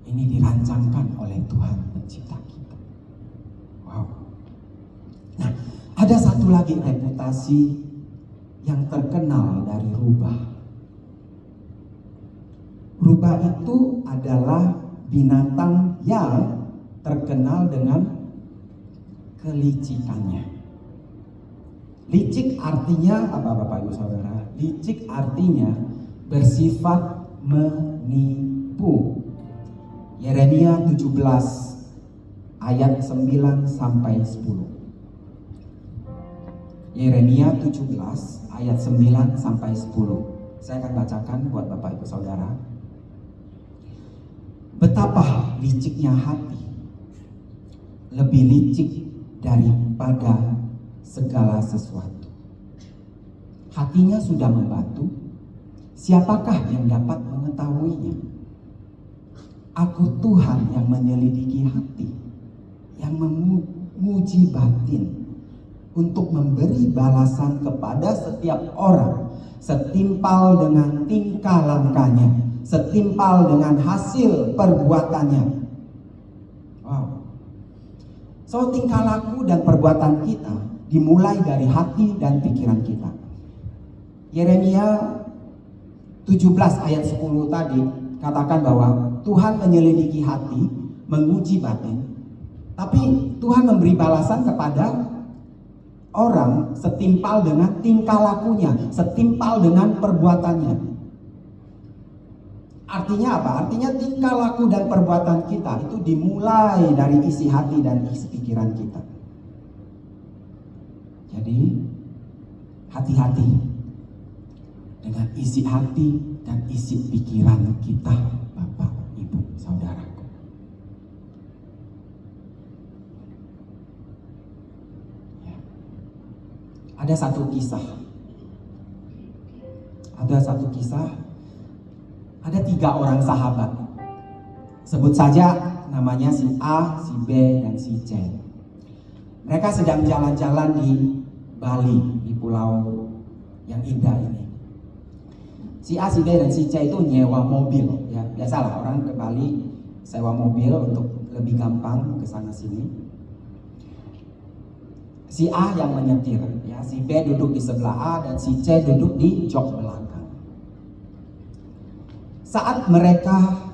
Ini dirancangkan oleh Tuhan pencipta kita. Wow. Nah, ada satu lagi reputasi yang terkenal dari rubah. Rubah itu adalah binatang yang terkenal dengan kelicikannya. Licik artinya apa Bapak Ibu Saudara? Licik artinya bersifat menipu. Yeremia 17 ayat 9 sampai 10. Yeremia 17 ayat 9 sampai 10. Saya akan bacakan buat Bapak Ibu Saudara. Betapa liciknya hati, lebih licik daripada segala sesuatu. Hatinya sudah membatu, siapakah yang dapat mengetahuinya? Aku Tuhan yang menyelidiki hati, yang menguji batin, untuk memberi balasan kepada setiap orang setimpal dengan tingkah langkahnya, setimpal dengan hasil perbuatannya. Wow. So, tingkah laku dan perbuatan kita dimulai dari hati dan pikiran kita. Yeremia 17 ayat 10 tadi katakan bahwa Tuhan menyelidiki hati, menguji batin, tapi Tuhan memberi balasan kepada orang setimpal dengan tingkah lakunya, setimpal dengan perbuatannya. Artinya apa? Artinya tingkah laku dan perbuatan kita itu dimulai dari isi hati dan isi pikiran kita. Jadi hati-hati dengan isi hati dan isi pikiran kita, Bapak, Ibu, Saudaraku. Ya. Ada satu kisah. Ada 3 orang sahabat. Sebut saja namanya si A, si B, dan si C. Mereka sedang jalan-jalan di Bali, di pulau yang indah ini. Si A, si B, dan si C itu nyewa mobil. Ya, biasalah orang ke Bali sewa mobil untuk lebih gampang ke sana sini. Si A yang menyetir, ya, si B duduk di sebelah A dan si C duduk di jok belakang. Saat mereka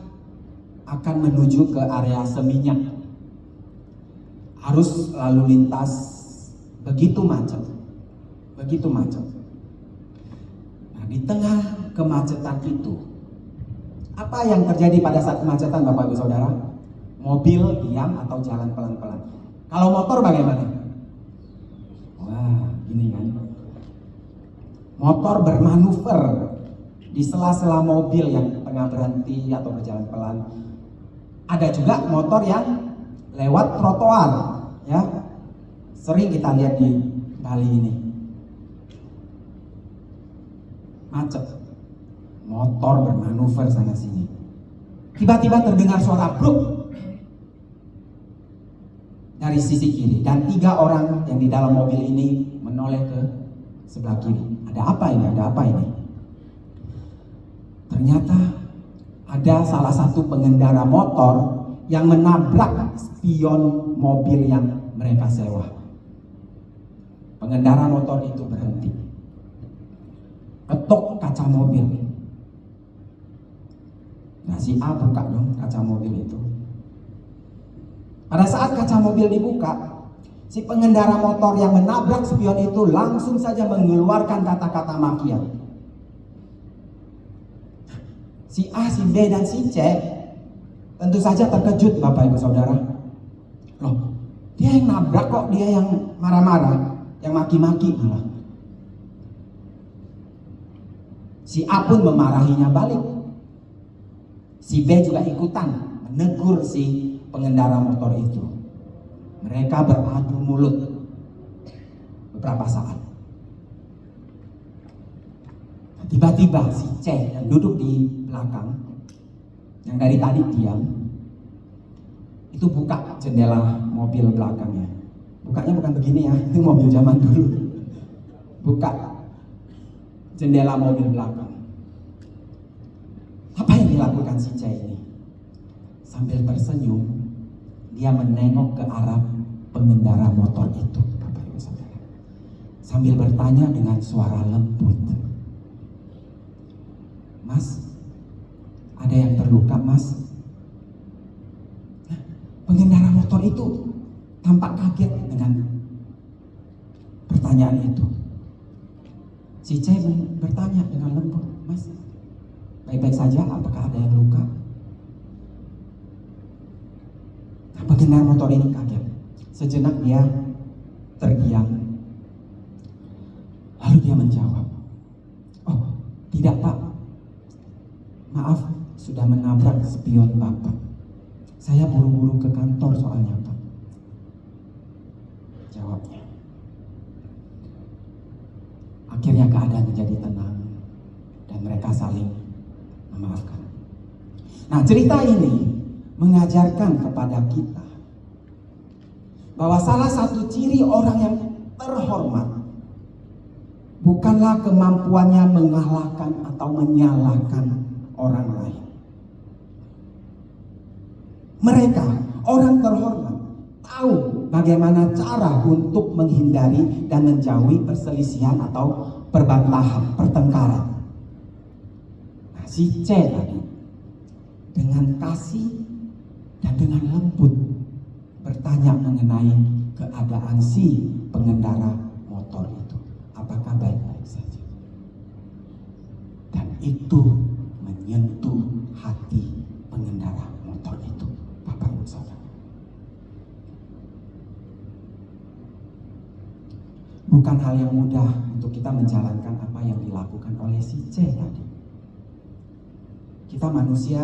akan menuju ke area Seminyak, arus lalu lintas begitu macet. Nah, di tengah kemacetan itu, apa yang terjadi pada saat kemacetan, Bapak Ibu Saudara? Mobil diam atau jalan pelan-pelan. Kalau motor bagaimana? Wah, gini kan. Motor bermanuver di sela-sela mobil yang tengah berhenti atau berjalan pelan. Ada juga motor yang lewat trotoar, ya. Sering kita lihat di Bali ini. Macet. Motor bermanuver sana sini. Tiba-tiba terdengar suara bruk dari sisi kiri dan 3 orang yang di dalam mobil ini menoleh ke sebelah kiri. Ada apa ini? Ternyata ada salah satu pengendara motor yang menabrak spion mobil yang mereka sewa. Pengendara motor itu berhenti, ketuk kaca mobil. Nah, si A buka dong kaca mobil itu. Pada saat kaca mobil dibuka, si pengendara motor yang menabrak spion itu langsung saja mengeluarkan kata-kata makian. Si A, si B, dan si C tentu saja terkejut, Bapak Ibu Saudara. Loh, dia yang nabrak kok dia yang marah-marah, yang maki-maki malah. Si A pun memarahinya balik. Si B juga ikutan menegur si pengendara motor itu. Mereka beradu mulut beberapa saat. Tiba-tiba si C yang duduk di belakang yang dari tadi diam, itu buka jendela mobil belakangnya. Bukanya bukan begini ya, itu mobil zaman dulu. Buka jendela mobil belakang. Apa yang dilakukan si C ini? Sambil tersenyum, dia menengok ke arah pengendara motor itu, Bapak Ibu Saudara. Sambil bertanya dengan suara lembut, "Mas, ada yang terluka, Mas?" Nah, pengendara motor itu tampak kaget dengan pertanyaan itu. Si C bertanya dengan lembut, "Mas, baik-baik saja? Apakah ada yang luka?" Nah, pengendara motor ini kaget. Sejenak dia terdiam. Lalu dia menjawab, "Oh, tidak Pak. Maaf, sudah menabrak spion Bapak. Saya buru-buru ke kantor soalnya Pak." Jawabnya. Akhirnya keadaan menjadi tenang dan mereka saling memaafkan. Nah, cerita ini mengajarkan kepada kita bahwa salah satu ciri orang yang terhormat bukanlah kemampuannya mengalahkan atau menyalahkan orang lain. Mereka, orang terhormat, tahu bagaimana cara untuk menghindari dan menjauhi perselisihan atau perbantahan, pertengkaran. Nah, si C tadi dengan kasih dan dengan lembut bertanya mengenai keadaan si pengendara motor itu. Apakah baik-baik saja? Dan itu menyentuh hati pengendara motor itu, Bapak Ibu Saudara. Bukan hal yang mudah untuk kita menjalankan apa yang dilakukan oleh si C tadi. Kita manusia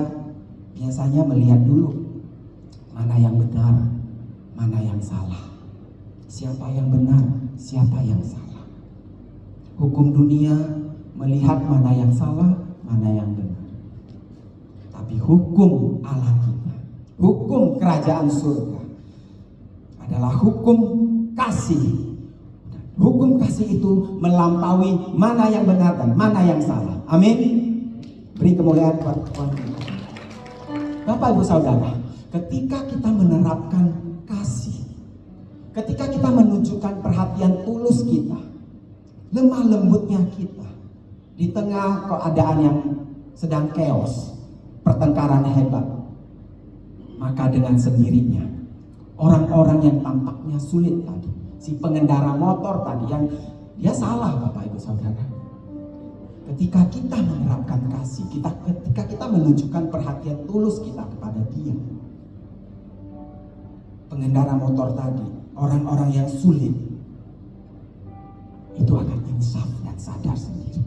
biasanya melihat dulu mana yang benar, mana yang salah. Siapa yang benar, siapa yang salah. Hukum dunia melihat mana yang salah, mana yang benar. Tapi hukum Allah kita, hukum kerajaan surga adalah hukum kasih. Hukum kasih itu melampaui mana yang benar dan mana yang salah. Amin. Beri kemuliaan buat Tuhan. Bapak Ibu Saudara, ketika kita menerapkan kasih, ketika kita menunjukkan perhatian tulus kita, lemah lembutnya kita, di tengah keadaan yang sedang chaos, pertengkaran hebat, maka dengan sendirinya orang-orang yang tampaknya sulit tadi, si pengendara motor tadi yang dia salah, Bapak Ibu Saudara. Ketika kita menerapkan kasih, ketika kita menunjukkan perhatian tulus kita kepada dia, pengendara motor tadi, orang-orang yang sulit, itu akan insaf dan sadar sendiri.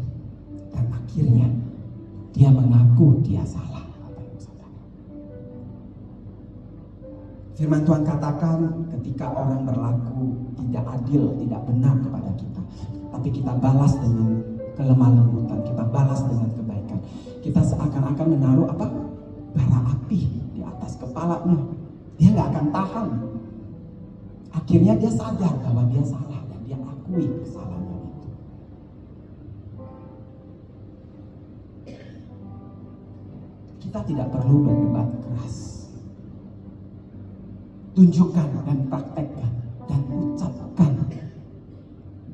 Dan akhirnya dia mengaku dia salah, Bapak Ibu Saudara. Firman Tuhan katakan ketika orang berlaku tidak adil, tidak benar kepada kita, tapi kita balas dengan kelemah lembutan, kita balas dengan kebaikan. Kita seakan-akan menaruh apa? Bara api di atas kepalanya. Dia nggak akan tahan. Akhirnya dia sadar bahwa dia salah dan dia akui kesalahannya itu. Kita tidak perlu berdebat keras. Tunjukkan dan praktekkan dan ucapkan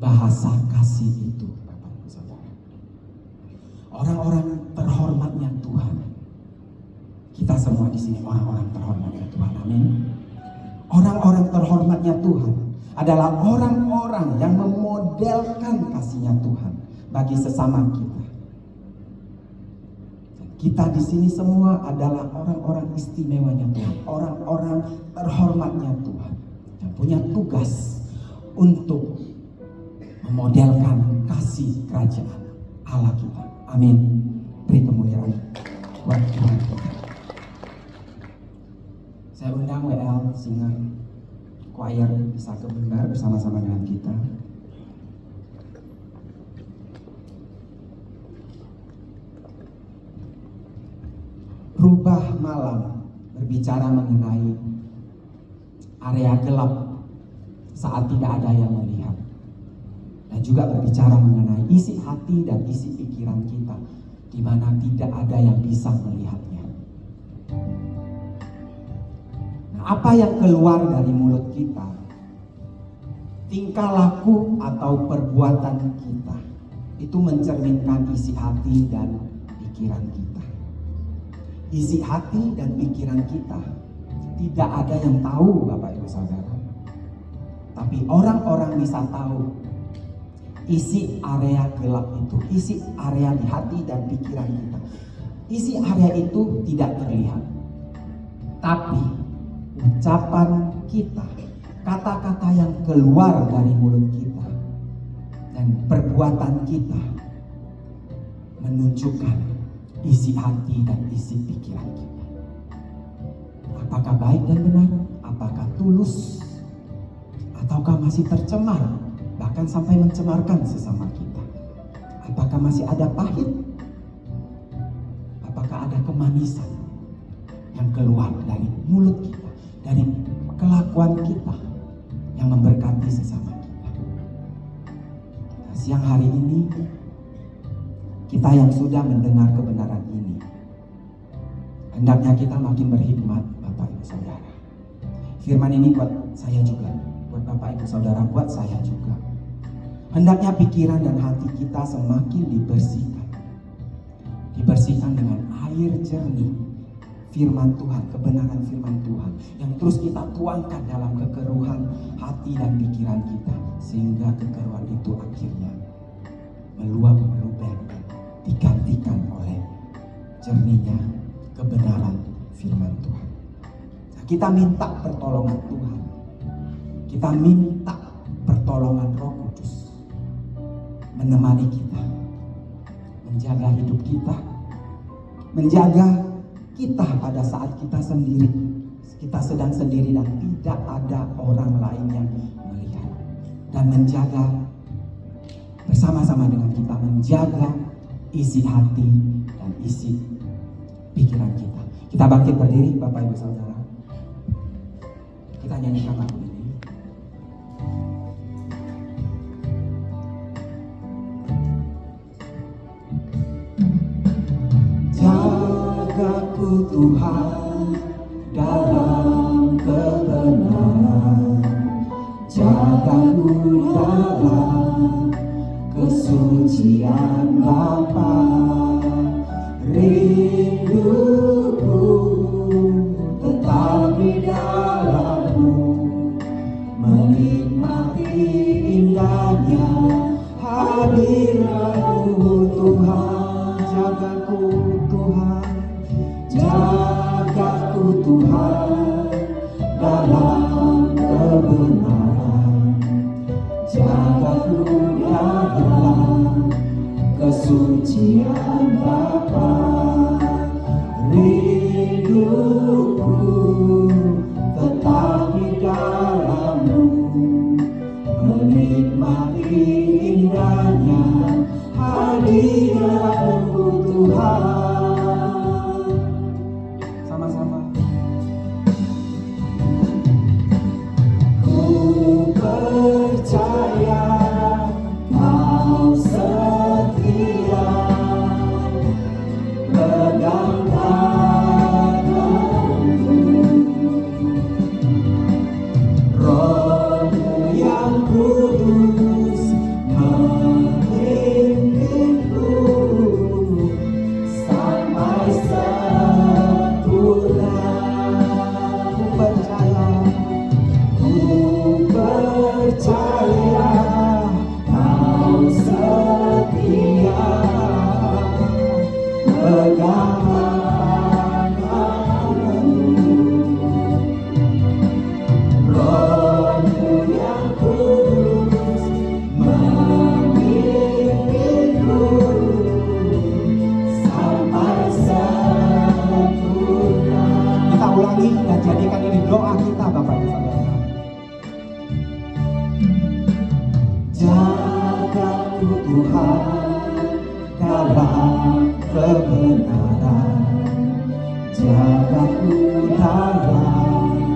bahasa kasih itu, Bapak Ibu Saudara. Orang-orang terhormatnya Tuhan. Kita semua di sini orang-orang terhormatnya Tuhan. Amin. Orang-orang terhormatnya Tuhan adalah orang-orang yang memodelkan kasihnya Tuhan bagi sesama kita. Kita di sini semua adalah orang-orang istimewanya Tuhan, orang-orang terhormatnya Tuhan yang punya tugas untuk memodelkan kasih kerajaan Allah kita. Amin. Beri kemuliaan buat Tuhan kita. Saya undang WL singer choir bisa ke mimbar bersama-sama dengan kita. rubah malam berbicara mengenai area gelap saat tidak ada yang melihat. Dan juga berbicara mengenai isi hati dan isi pikiran kita di mana tidak ada yang bisa melihatnya. Nah, apa yang keluar dari mulut kita, tingkah laku atau perbuatan kita, itu mencerminkan isi hati dan pikiran kita. Isi hati dan pikiran kita tidak ada yang tahu, Bapak Ibu Saudara. Tapi orang-orang bisa tahu isi area gelap itu, isi area di hati dan pikiran kita. Isi area itu tidak terlihat. Tapi ucapan kita, kata-kata yang keluar dari mulut kita, dan perbuatan kita menunjukkan isi hati dan isi pikiran kita. Apakah baik dan benar? Apakah tulus? Ataukah masih tercemar? Bahkan sampai mencemarkan sesama kita. Apakah masih ada pahit? Apakah ada kemanisan yang keluar dari mulut kita, dari kelakuan kita yang memberkati sesama kita? Nah, siang hari ini kita yang sudah mendengar kebenaran ini, hendaknya kita makin berhikmat, Bapak Ibu Saudara. Firman ini buat saya juga, buat Bapak Ibu Saudara, buat saya juga. Hendaknya pikiran dan hati kita semakin dibersihkan. Dibersihkan dengan air jernih firman Tuhan, kebenaran firman Tuhan yang terus kita tuangkan dalam kekeruhan hati dan pikiran kita, sehingga kekeruhan itu akhirnya meluap, melubek, digantikan oleh jernihnya kebenaran firman Tuhan. Nah, kita minta pertolongan Tuhan. Kita minta pertolongan Roh Kudus menemani kita, menjaga hidup kita, menjaga kita pada saat kita sendiri, kita sedang sendiri dan tidak ada orang lain yang melihat, dan menjaga bersama-sama dengan kita, menjaga isi hati dan isi pikiran kita. Kita bangkit berdiri, Bapak Ibu Saudara. Kita nyanyikan lagu ini. Jagaku Tuhan dalam kebenaran, jagaku dalam kesucian Bapa. Rinduku tetap di dalam-Mu, menikmati indahnya hadirat-Mu Tuhan. Jagaku Tuhan, jagaku Tuhan dalam kebenaran, jagaku dalam kesucian Bapa. Rinduku tetap di dalam-Mu, menikmati indahnya hadirat-Mu Tuhan. Sama-sama. Ku percaya Kau setia, pegang tanganku. Roh-Mu yang kudus memimpinku sampai sempurna. Ku percaya Kau setia, pegang tanganku. Roh-Mu yang kudus memimpinku sampai sempurna. Kita ulangi dan jadikan ini doa kita, Bapak Ibu Saudara. Jagaku Tuhan dalam kebenaran, jagaku dalam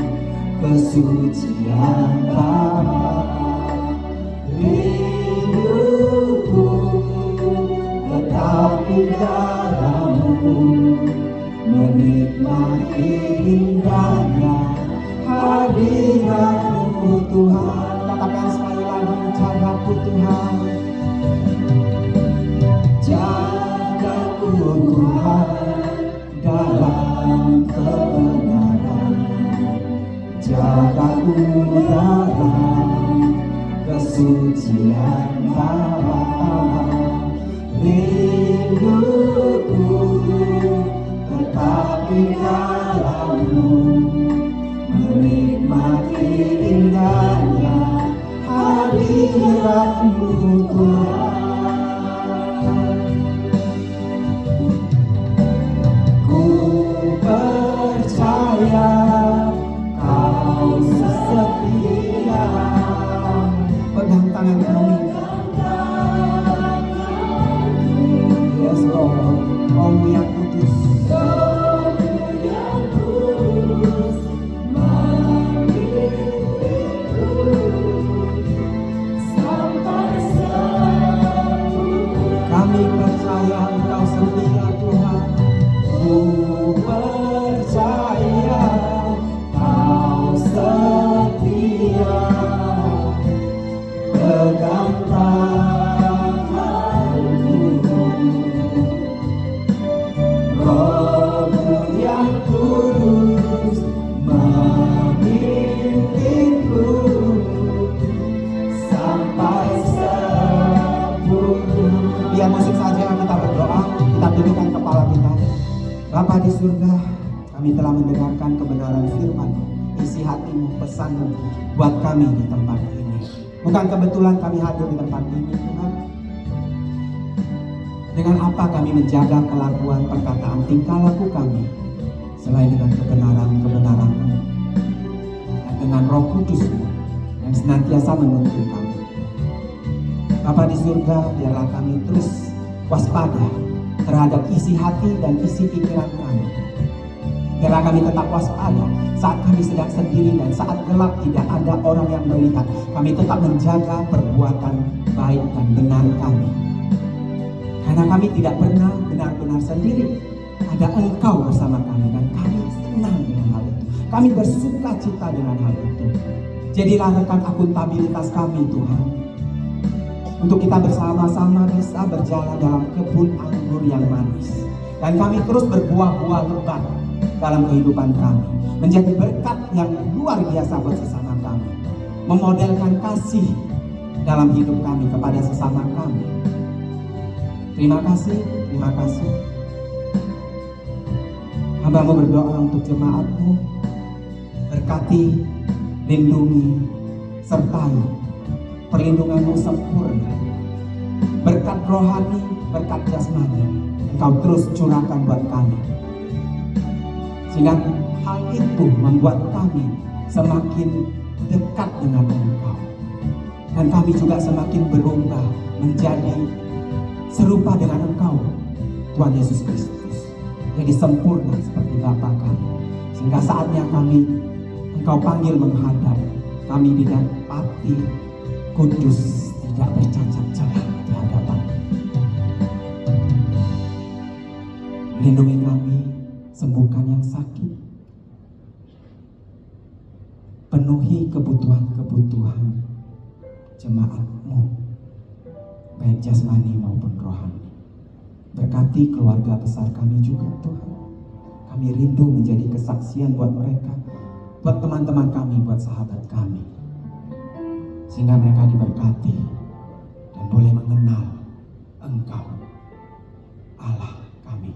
kesucian Bapa. Rinduku tetap di dalam-Mu, menikmati indahnya hadirat-Mu Tuhan. Katakan sekali lagi, jagaku Tuhan, jagaku Tuhan dalam kebenaran, jagaku dalam kesucian Bapa. Rinduku tetap di dalam-Mu, menikmati indahnya hadirat-Mu Tuhan. Ku percaya Kau setia. Pegang tangan kami. Yes Lord, Roh-Mu yang kudus, kami percaya Engkau setia Tuhan. Ku percaya Kau setia. Pegang tanganku, Roh-Mu yang kudus memimpinku sampai sempurna. Biar musik saja, kita berdoa, kita tundukkan kepala kita. Bapa di surga, kami telah mendengarkan kebenaran firman, isi hati-Mu, pesan-Mu buat kami di tempat ini. Bukan kebetulan kami hadir di tempat ini Tuhan. Dengan apa kami menjaga kelakuan, perkataan, tingkah laku kami, selain dengan kebenaran-kebenaran-Mu dan dengan Roh Kudus-Mu yang senantiasa menuntun kami. Bapa di surga, biarlah kami terus waspada terhadap isi hati dan isi pikiran kami. Biarlah kami tetap waspada saat kami sedang sendiri dan saat gelap tidak ada orang yang melihat. Kami tetap menjaga perbuatan baik dan benar kami. Karena kami tidak pernah benar-benar sendiri. Ada Engkau bersama kami dan kami senang dengan hal itu. Kami bersuka cita dengan hal itu. Jadilah rekan akuntabilitas kami Tuhan, untuk kita bersama-sama bisa berjalan dalam kebun anggur yang manis. Dan kami terus berbuah-buah lebat dalam kehidupan kami, menjadi berkat yang luar biasa buat sesama kami, memodelkan kasih dalam hidup kami kepada sesama kami. Terima kasih, terima kasih. Hamba-Mu berdoa untuk jemaat-Mu, berkati, lindungi, sertai, perlindungan-Mu sempurna. Berkat rohani, berkat jasmani, Engkau terus curahkan buat kami. Sehingga hal itu membuat kami semakin dekat dengan Engkau. Dan kami juga semakin berubah menjadi serupa dengan Engkau, Tuhan Yesus Kristus. Jadi sempurna seperti Bapa kami. Sehingga saatnya Engkau panggil menghadap, kami didapati kudus, tidak bercacat celah di hadapan. Lindungi kami, sembuhkan yang sakit, penuhi kebutuhan-kebutuhan jemaat-Mu, baik jasmani maupun rohani. Berkati keluarga besar kami juga Tuhan. Kami rindu menjadi kesaksian buat mereka, buat teman-teman kami, buat sahabat kami, sehingga mereka diberkati dan boleh mengenal Engkau, Allah kami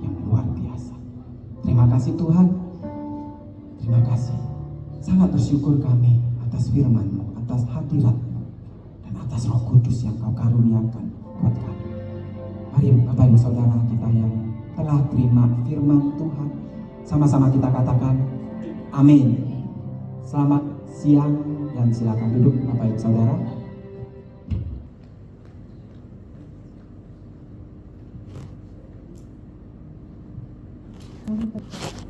yang luar biasa. Terima kasih Tuhan, terima kasih. Sangat bersyukur kami atas firman-Mu, atas hadirat-Mu, dan atas Roh Kudus yang Kau karuniakan buat kami. Mari Bapak Ibu Saudara kita yang telah terima firman Tuhan, sama-sama kita katakan amin. Selamat siang dan silakan duduk Bapak Ibu Saudara. Kami